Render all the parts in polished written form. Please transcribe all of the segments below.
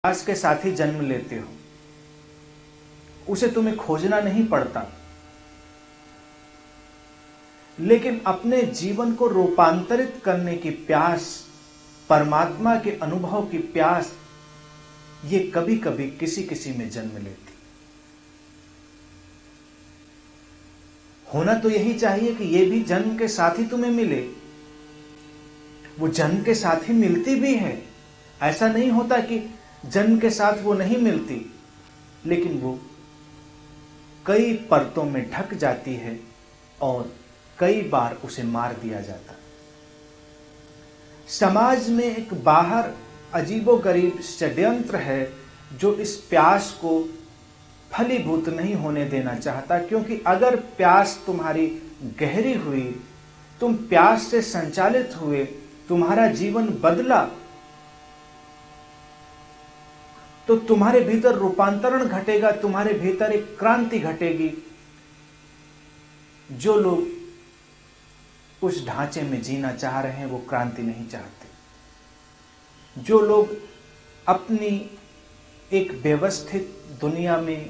प्यास के साथ ही जन्म लेते हो, उसे तुम्हें खोजना नहीं पड़ता। लेकिन अपने जीवन को रूपांतरित करने की प्यास, परमात्मा के अनुभव की प्यास, ये कभी कभी किसी किसी में जन्म लेती। होना तो यही चाहिए कि ये भी जन्म के साथ ही तुम्हें मिले। वो जन्म के साथ ही मिलती भी है, ऐसा नहीं होता कि जन्म के साथ वो नहीं मिलती, लेकिन वो कई परतों में ढक जाती है और कई बार उसे मार दिया जाता। समाज में एक बाहर अजीबोगरीब षड्यंत्र है जो इस प्यास को फलीभूत नहीं होने देना चाहता, क्योंकि अगर प्यास तुम्हारी गहरी हुई, तुम प्यास से संचालित हुए, तुम्हारा जीवन बदला, तो तुम्हारे भीतर रूपांतरण घटेगा, तुम्हारे भीतर एक क्रांति घटेगी। जो लोग उस ढांचे में जीना चाह रहे हैं वो क्रांति नहीं चाहते। जो लोग अपनी एक व्यवस्थित दुनिया में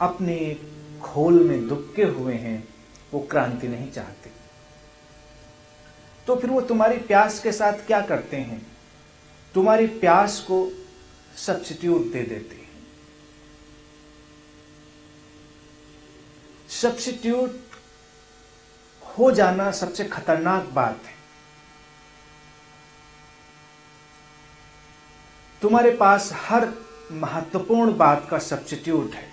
अपने खोल में दुबके हुए हैं, वो क्रांति नहीं चाहते। तो फिर वो तुम्हारी प्यास के साथ क्या करते हैं? तुम्हारी प्यास को सब्स्टिट्यूट दे देते हैं। सब्स्टिट्यूट हो जाना सबसे खतरनाक बात है। तुम्हारे पास हर महत्वपूर्ण बात का सब्स्टिट्यूट है।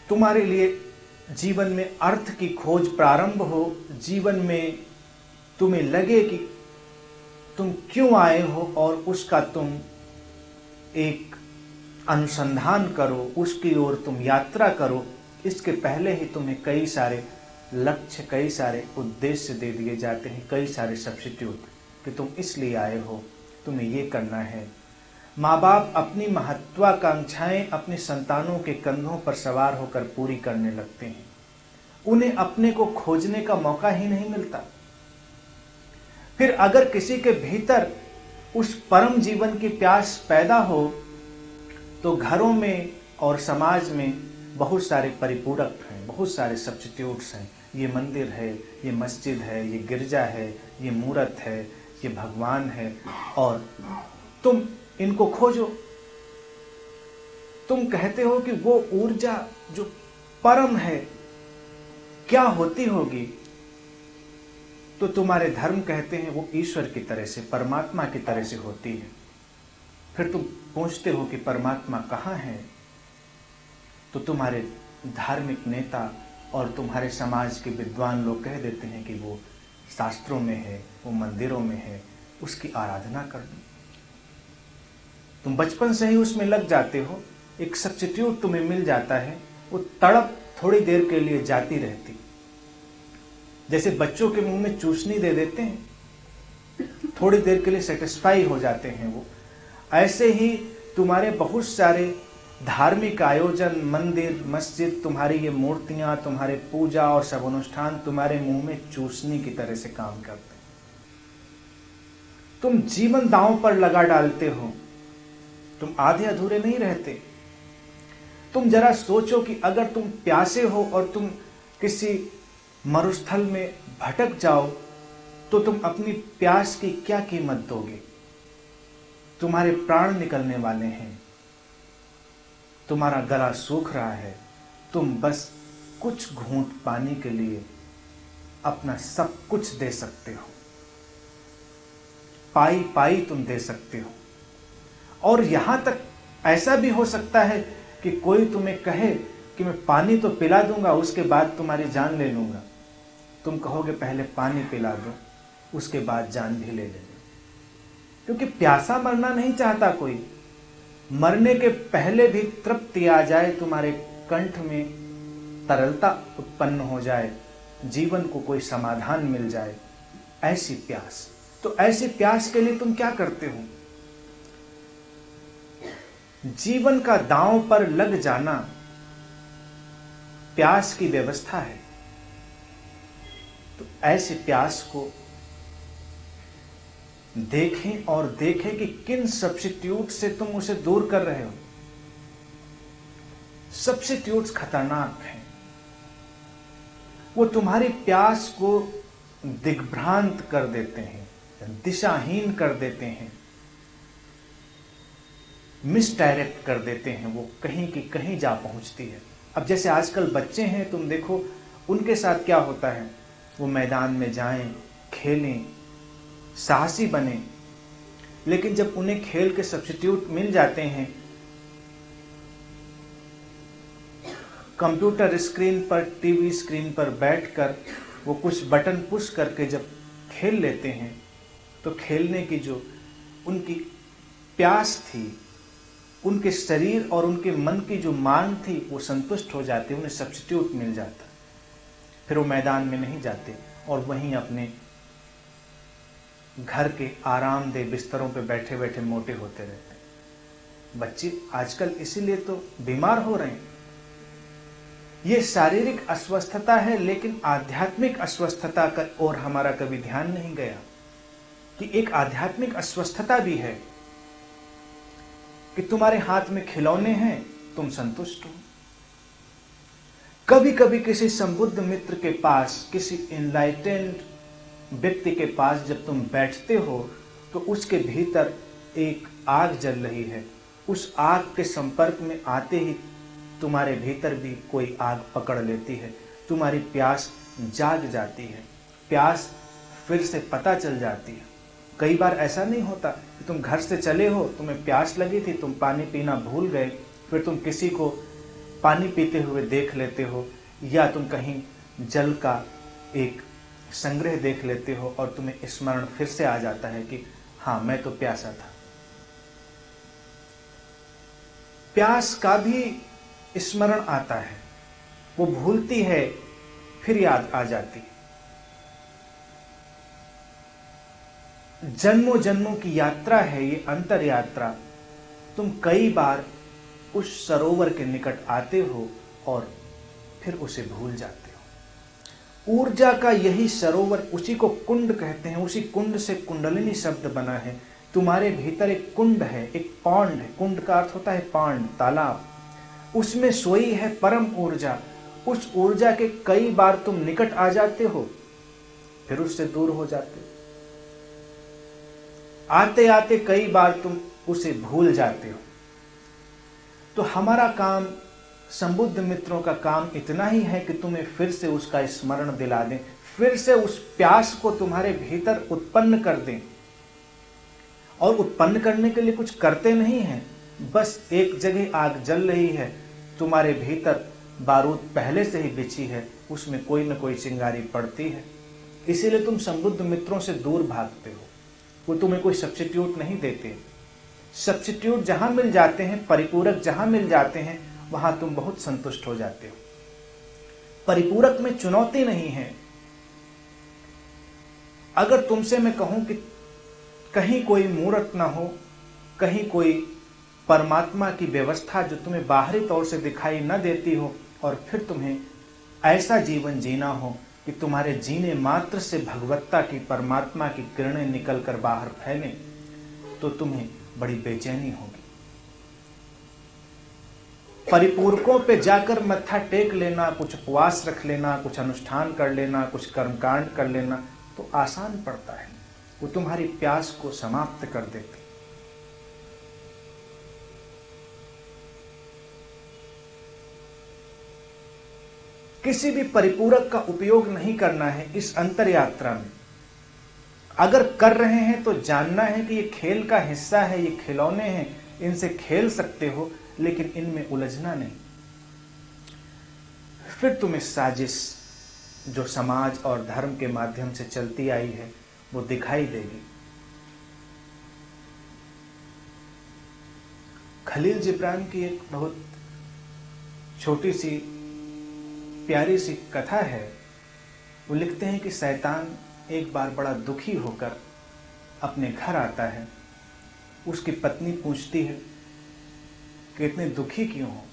तुम्हारे लिए जीवन में अर्थ की खोज प्रारंभ हो, जीवन में तुम्हें लगे कि तुम क्यों आए हो और उसका तुम एक अनुसंधान करो, उसकी ओर तुम यात्रा करो, इसके पहले ही तुम्हें कई सारे लक्ष्य, कई सारे उद्देश्य दे दिए जाते हैं, कई सारे सब्स्टिट्यूट कि तुम इसलिए आए हो, तुम्हें ये करना है। माँ बाप अपनी महत्वाकांक्षाएं अपने संतानों के कंधों पर सवार होकर पूरी करने लगते हैं। उन्हें अपने को खोजने का मौका ही नहीं मिलता। फिर अगर किसी के भीतर उस परम जीवन की प्यास पैदा हो तो घरों में और समाज में बहुत सारे परिपूरक हैं, बहुत सारे सब्स्टिट्यूट्स हैं। ये मंदिर है, ये मस्जिद है, ये गिरजा है, ये मूर्त है, ये भगवान है, और तुम इनको खोजो। तुम कहते हो कि वो ऊर्जा जो परम है क्या होती होगी, तो तुम्हारे धर्म कहते हैं वो ईश्वर की तरह से, परमात्मा की तरह से होती है। फिर तुम पूछते हो कि परमात्मा कहाँ है, तो तुम्हारे धार्मिक नेता और तुम्हारे समाज के विद्वान लोग कह देते हैं कि वो शास्त्रों में है, वो मंदिरों में है, उसकी आराधना कर दो। तुम बचपन से ही उसमें लग जाते हो, एक सब्स्टिट्यूट तुम्हें मिल जाता है, वो तड़प थोड़ी देर के लिए जाती रहती। जैसे बच्चों के मुंह में चूसनी दे देते हैं, थोड़ी देर के लिए सेटिस्फाई हो जाते हैं वो, ऐसे ही तुम्हारे बहुत सारे धार्मिक आयोजन, मंदिर, मस्जिद, तुम्हारी ये मूर्तियां, तुम्हारे पूजा और सब अनुष्ठान तुम्हारे मुंह में चूसनी की तरह से काम करते हैं। तुम जीवन दांव पर लगा डालते हो, तुम आधे अधूरे नहीं रहते। तुम जरा सोचो कि अगर तुम प्यासे हो और तुम किसी मरुस्थल में भटक जाओ तो तुम अपनी प्यास की क्या कीमत दोगे? तुम्हारे प्राण निकलने वाले हैं, तुम्हारा गला सूख रहा है, तुम बस कुछ घूंट पानी के लिए अपना सब कुछ दे सकते हो, पाई पाई तुम दे सकते हो। और यहां तक ऐसा भी हो सकता है कि कोई तुम्हें कहे कि मैं पानी तो पिला दूंगा, उसके बाद तुम्हारी जान ले लूंगा। तुम कहोगे पहले पानी पिला दो, उसके बाद जान भी ले लेंगे। क्योंकि प्यासा मरना नहीं चाहता कोई। मरने के पहले भी तृप्ति आ जाए, तुम्हारे कंठ में तरलता उत्पन्न हो जाए, जीवन को कोई समाधान मिल जाए, ऐसी प्यास। तो ऐसी प्यास के लिए तुम क्या करते हो? जीवन का दांव पर लग जाना प्यास की व्यवस्था है। तो ऐसी प्यास को देखें और देखें कि किन सब्स्टिट्यूट से तुम उसे दूर कर रहे हो। सब्स्टिट्यूट्स खतरनाक हैं। वो तुम्हारी प्यास को दिग्भ्रांत कर देते हैं, दिशाहीन कर देते हैं, मिसडायरेक्ट कर देते हैं। वो कहीं की कहीं जा पहुंचती है। अब जैसे आजकल बच्चे हैं, तुम देखो उनके साथ क्या होता है। वो मैदान में जाएं, खेलें, साहसी बने, लेकिन जब उन्हें खेल के सब्स्टिट्यूट मिल जाते हैं, कंप्यूटर स्क्रीन पर, टीवी स्क्रीन पर बैठकर वो कुछ बटन पुश करके जब खेल लेते हैं, तो खेलने की जो उनकी प्यास थी, उनके शरीर और उनके मन की जो मांग थी, वो संतुष्ट हो जाती, उन्हें सब्स्टिट्यूट मिल जाता। फिर वो मैदान में नहीं जाते और वहीं अपने घर के आरामदेह बिस्तरों पे बैठे बैठे मोटे होते रहते हैं। बच्चे आजकल इसीलिए तो बीमार हो रहे हैं। ये शारीरिक अस्वस्थता है, लेकिन आध्यात्मिक अस्वस्थता का और हमारा कभी ध्यान नहीं गया कि एक आध्यात्मिक अस्वस्थता भी है कि तुम्हारे हाथ में खिलौने हैं, तुम संतुष्ट हो। कभी कभी किसी संबुद्ध मित्र के पास, किसी एनलाइटेंड व्यक्ति के पास जब तुम बैठते हो, तो उसके भीतर एक आग जल रही है। उस आग के संपर्क में आते ही तुम्हारे भीतर भी कोई आग पकड़ लेती है, तुम्हारी प्यास जाग जाती है, प्यास फिर से पता चल जाती है। कई बार ऐसा नहीं होता कि तुम घर से चले हो, तुम्हें प्यास लगी थी, तुम पानी पीना भूल गए, फिर तुम किसी को पानी पीते हुए देख लेते हो, या तुम कहीं जल का एक संग्रह देख लेते हो और तुम्हें स्मरण फिर से आ जाता है कि हाँ, मैं तो प्यासा था। प्यास का भी स्मरण आता है, वो भूलती है, फिर याद आ जाती है। जन्मों जन्मों की यात्रा है ये, अंतर यात्रा। तुम कई बार उस सरोवर के निकट आते हो और फिर उसे भूल जाते हो। ऊर्जा का यही सरोवर, उसी को कुंड कहते हैं, उसी कुंड से कुंडलिनी शब्द बना है। तुम्हारे भीतर एक कुंड है, एक पॉन्ड है। कुंड का अर्थ होता है पांड, तालाब। उसमें सोई है परम ऊर्जा। उस ऊर्जा के कई बार तुम निकट आ जाते हो, फिर उससे दूर हो जाते हो। आते आते कई बार तुम उसे भूल जाते हो। तो हमारा काम, संबुद्ध मित्रों का काम इतना ही है कि तुम्हें फिर से उसका स्मरण दिला दें, फिर से उस प्यास को तुम्हारे भीतर उत्पन्न कर दें। और उत्पन्न करने के लिए कुछ करते नहीं हैं, बस एक जगह आग जल रही है, तुम्हारे भीतर बारूद पहले से ही बिछी है, उसमें कोई न कोई चिंगारी पड़ती है। इसीलिए तुम संबुद्ध मित्रों से दूर भागते हो। वो तुम्हें कोई सब्स्टिट्यूट नहीं देते। सब्स्टिट्यूट जहां मिल जाते हैं, परिपूरक जहां मिल जाते हैं, वहां तुम बहुत संतुष्ट हो जाते हो। परिपूरक में चुनौती नहीं है। अगर तुमसे मैं कहूं कि कहीं कोई मूर्त ना हो, कहीं कोई परमात्मा की व्यवस्था जो तुम्हें बाहरी तौर से दिखाई न देती हो, और फिर तुम्हें ऐसा जीवन जीना हो कि तुम्हारे जीने मात्र से भगवत्ता की, परमात्मा की किरणें निकलकर बाहर फैलें, तो तुम्हें बड़ी बेचैनी होगी। परिपूरकों पे जाकर मत्था टेक लेना, कुछ उपवास रख लेना, कुछ अनुष्ठान कर लेना, कुछ कर्मकांड कर लेना तो आसान पड़ता है। वो तुम्हारी प्यास को समाप्त कर देते। किसी भी परिपूरक का उपयोग नहीं करना है इस अंतर यात्रा में। अगर कर रहे हैं तो जानना है कि ये खेल का हिस्सा है, ये खिलौने हैं, इनसे खेल सकते हो, लेकिन इनमें उलझना नहीं। फिर तुम्हें साजिश जो समाज और धर्म के माध्यम से चलती आई है वो दिखाई देगी। खलील जिब्रान की एक बहुत छोटी सी प्यारी सी कथा है। वो लिखते हैं कि शैतान एक बार बड़ा दुखी होकर अपने घर आता है। उसकी पत्नी पूछती है कि इतने दुखी क्यों हो?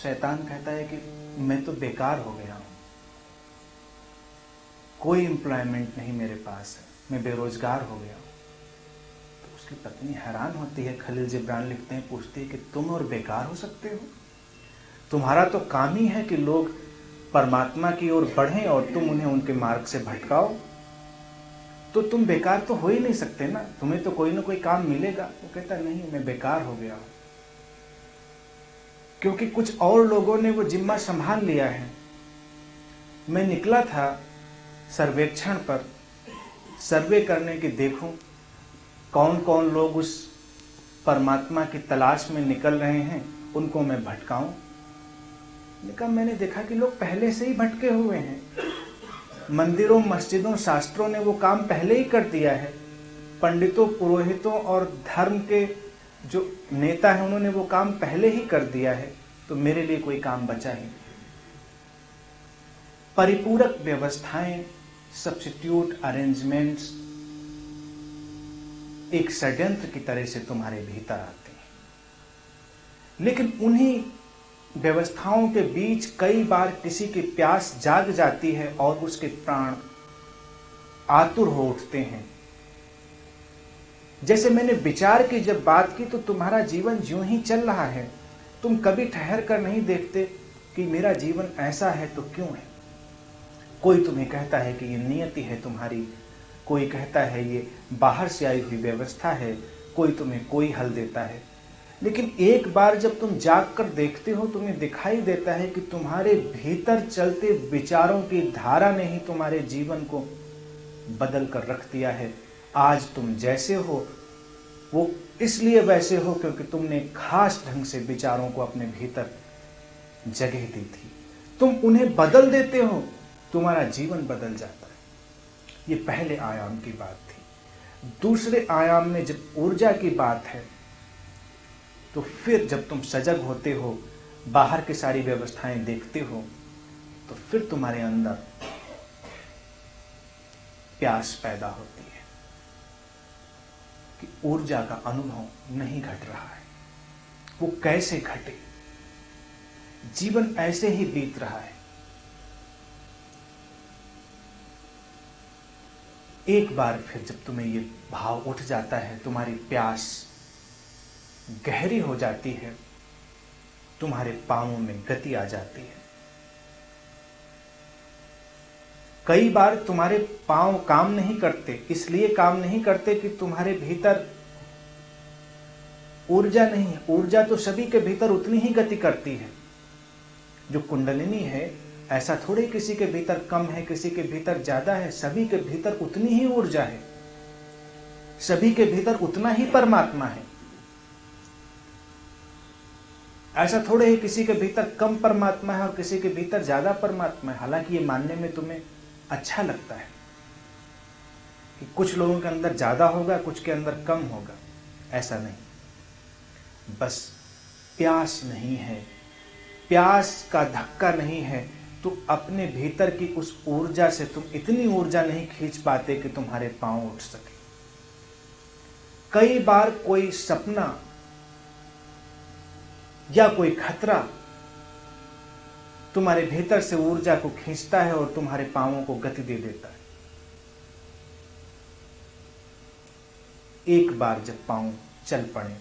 शैतान कहता है कि मैं तो बेकार हो गया हूं। कोई एम्प्लॉयमेंट नहीं मेरे पास है, मैं बेरोजगार हो गया हूँ। तो उसकी पत्नी हैरान होती है। खलील जिब्रान लिखते हैं, पूछती है कि तुम और बेकार हो सकते हो? तुम्हारा तो काम ही है कि लोग परमात्मा की ओर बढ़ें और तुम उन्हें उनके मार्ग से भटकाओ। तो तुम बेकार तो हो ही नहीं सकते ना, तुम्हें तो कोई ना कोई काम मिलेगा। वो कहता नहीं, मैं बेकार हो गया हूं क्योंकि कुछ और लोगों ने वो जिम्मा संभाल लिया है। मैं निकला था सर्वेक्षण पर, सर्वे करने की देखूं कौन कौन लोग उस परमात्मा की तलाश में निकल रहे हैं, उनको मैं भटकाऊं। लेकिन मैंने देखा कि लोग पहले से ही भटके हुए हैं। मंदिरों, मस्जिदों, शास्त्रों ने वो काम पहले ही कर दिया है। पंडितों, पुरोहितों और धर्म के जो नेता हैं उन्होंने वो काम पहले ही कर दिया है। तो मेरे लिए कोई काम बचा ही नहीं। परिपूरक व्यवस्थाएं, सब्स्टिट्यूट अरेंजमेंट्स एक षड्यंत्र की तरह से तुम्हारे भीतर आते हैं। लेकिन उन्हीं व्यवस्थाओं के बीच कई बार किसी की प्यास जाग जाती है और उसके प्राण आतुर हो उठते हैं। जैसे मैंने विचार की जब बात की, तो तुम्हारा जीवन ज्यों ही चल रहा है, तुम कभी ठहर कर नहीं देखते कि मेरा जीवन ऐसा है तो क्यों है। कोई तुम्हें कहता है कि ये नियति है तुम्हारी, कोई कहता है ये बाहर से आई हुई व्यवस्था है, कोई तुम्हें कोई हल देता है। लेकिन एक बार जब तुम जाग कर देखते हो, तुम्हें दिखाई देता है कि तुम्हारे भीतर चलते विचारों की धारा ने ही तुम्हारे जीवन को बदल कर रख दिया है। आज तुम जैसे हो वो इसलिए वैसे हो क्योंकि तुमने खास ढंग से विचारों को अपने भीतर जगह दी थी। तुम उन्हें बदल देते हो, तुम्हारा जीवन बदल जाता है। ये पहले आयाम की बात थी। दूसरे आयाम में जब ऊर्जा की बात है, तो फिर जब तुम सजग होते हो, बाहर की सारी व्यवस्थाएं देखते हो, तो फिर तुम्हारे अंदर प्यास पैदा होती है कि ऊर्जा का अनुभव नहीं घट रहा है। वो कैसे घटे? जीवन ऐसे ही बीत रहा है। एक बार फिर जब तुम्हें ये भाव उठ जाता है, तुम्हारी प्यास गहरी हो जाती है, तुम्हारे पांवों में गति आ जाती है। कई बार तुम्हारे पांव काम नहीं करते, इसलिए काम नहीं करते कि तुम्हारे भीतर ऊर्जा नहीं है। ऊर्जा तो सभी के भीतर उतनी ही गति करती है। जो कुंडलिनी है, ऐसा थोड़े किसी के भीतर कम है, किसी के भीतर ज्यादा है। सभी के भीतर उतनी ही ऊर्जा है, सभी के भीतर उतना ही परमात्मा है। ऐसा थोड़े ही किसी के भीतर कम परमात्मा है और किसी के भीतर ज्यादा परमात्मा है। हालांकि ये मानने में तुम्हें अच्छा लगता है कि कुछ लोगों के अंदर ज्यादा होगा, कुछ के अंदर कम होगा। ऐसा नहीं। बस प्यास नहीं है, प्यास का धक्का नहीं है, तो अपने भीतर की उस ऊर्जा से तुम इतनी ऊर्जा नहीं खींच पाते कि तुम्हारे पांव उठ सके। कई बार कोई सपना या कोई खतरा तुम्हारे भीतर से ऊर्जा को खींचता है और तुम्हारे पांवों को गति दे देता है। एक बार जब पांव चल पड़े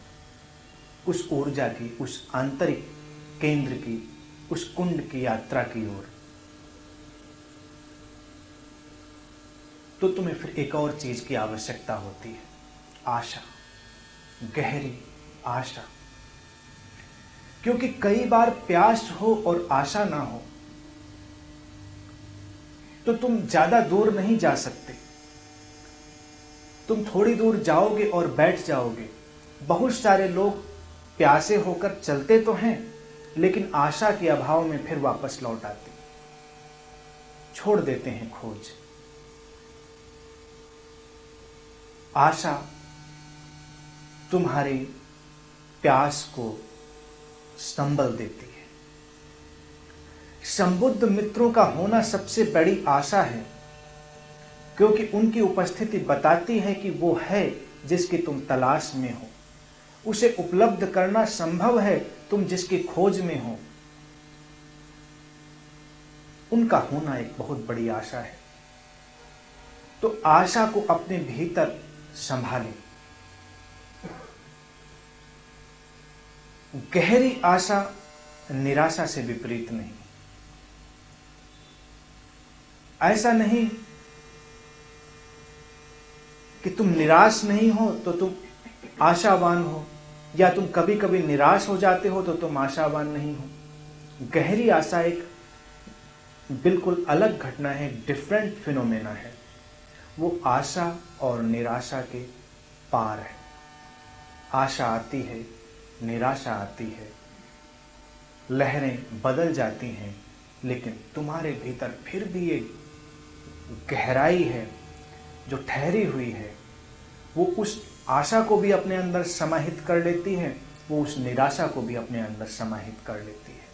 उस ऊर्जा की, उस आंतरिक केंद्र की, उस कुंड की यात्रा की ओर, तो तुम्हें फिर एक और चीज की आवश्यकता होती है, आशा, गहरी आशा। क्योंकि कई बार प्यास हो और आशा ना हो तो तुम ज्यादा दूर नहीं जा सकते। तुम थोड़ी दूर जाओगे और बैठ जाओगे। बहुत सारे लोग प्यासे होकर चलते तो हैं, लेकिन आशा के अभाव में फिर वापस लौट आते, छोड़ देते हैं खोज। आशा तुम्हारी प्यास को संबल देती है। संबुद्ध मित्रों का होना सबसे बड़ी आशा है, क्योंकि उनकी उपस्थिति बताती है कि वो है जिसकी तुम तलाश में हो। उसे उपलब्ध करना संभव है, तुम जिसकी खोज में हो। उनका होना एक बहुत बड़ी आशा है। तो आशा को अपने भीतर संभालें। गहरी आशा निराशा से विपरीत नहीं। ऐसा नहीं कि तुम निराश नहीं हो तो तुम आशावान हो, या तुम कभी कभी निराश हो जाते हो तो तुम आशावान नहीं हो। गहरी आशा एक बिल्कुल अलग घटना है, डिफरेंट फिनोमेना है। वो आशा और निराशा के पार है। आशा आती है, निराशा आती है, लहरें बदल जाती हैं, लेकिन तुम्हारे भीतर फिर भी एक गहराई है जो ठहरी हुई है। वो उस आशा को भी अपने अंदर समाहित कर लेती है, वो उस निराशा को भी अपने अंदर समाहित कर लेती है।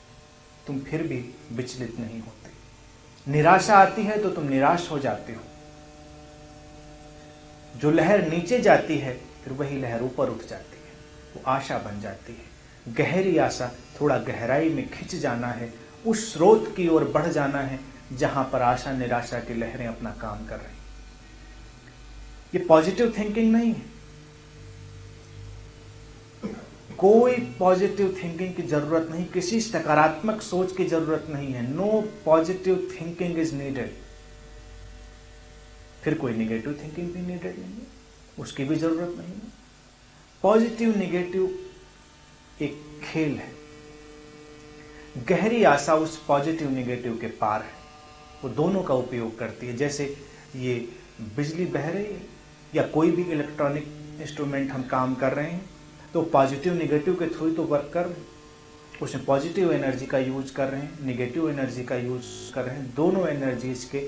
तुम फिर भी विचलित नहीं होते। निराशा आती है तो तुम निराश हो जाते हो। जो लहर नीचे जाती है फिर वही लहर ऊपर उठ जाती है, वो आशा बन जाती है। गहरी आशा थोड़ा गहराई में खिंच जाना है, उस स्रोत की ओर बढ़ जाना है जहां पर आशा निराशा की लहरें अपना काम कर रही। ये पॉजिटिव थिंकिंग नहीं है। कोई पॉजिटिव थिंकिंग की जरूरत नहीं, किसी सकारात्मक सोच की जरूरत नहीं है। No positive thinking is needed. फिर कोई नेगेटिव थिंकिंग भी नीडेड नहीं है, उसकी भी जरूरत नहीं है। पॉजिटिव नेगेटिव एक खेल है। गहरी आशा उस पॉजिटिव नेगेटिव के पार है, वो दोनों का उपयोग करती है। जैसे ये बिजली बह रही है या कोई भी इलेक्ट्रॉनिक इंस्ट्रूमेंट हम काम कर रहे हैं तो पॉजिटिव नेगेटिव के थ्रू तो वर्क कर रहे हैं। उसमें पॉजिटिव एनर्जी का यूज कर रहे हैं, नेगेटिव एनर्जी का यूज कर रहे हैं। दोनों एनर्जीज के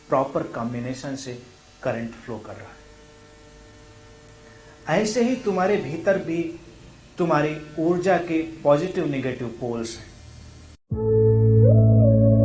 प्रॉपर कॉम्बिनेशन से करंट फ्लो कर रहा है। ऐसे ही तुम्हारे भीतर भी तुम्हारी ऊर्जा के पॉजिटिव नेगेटिव पोल्स हैं।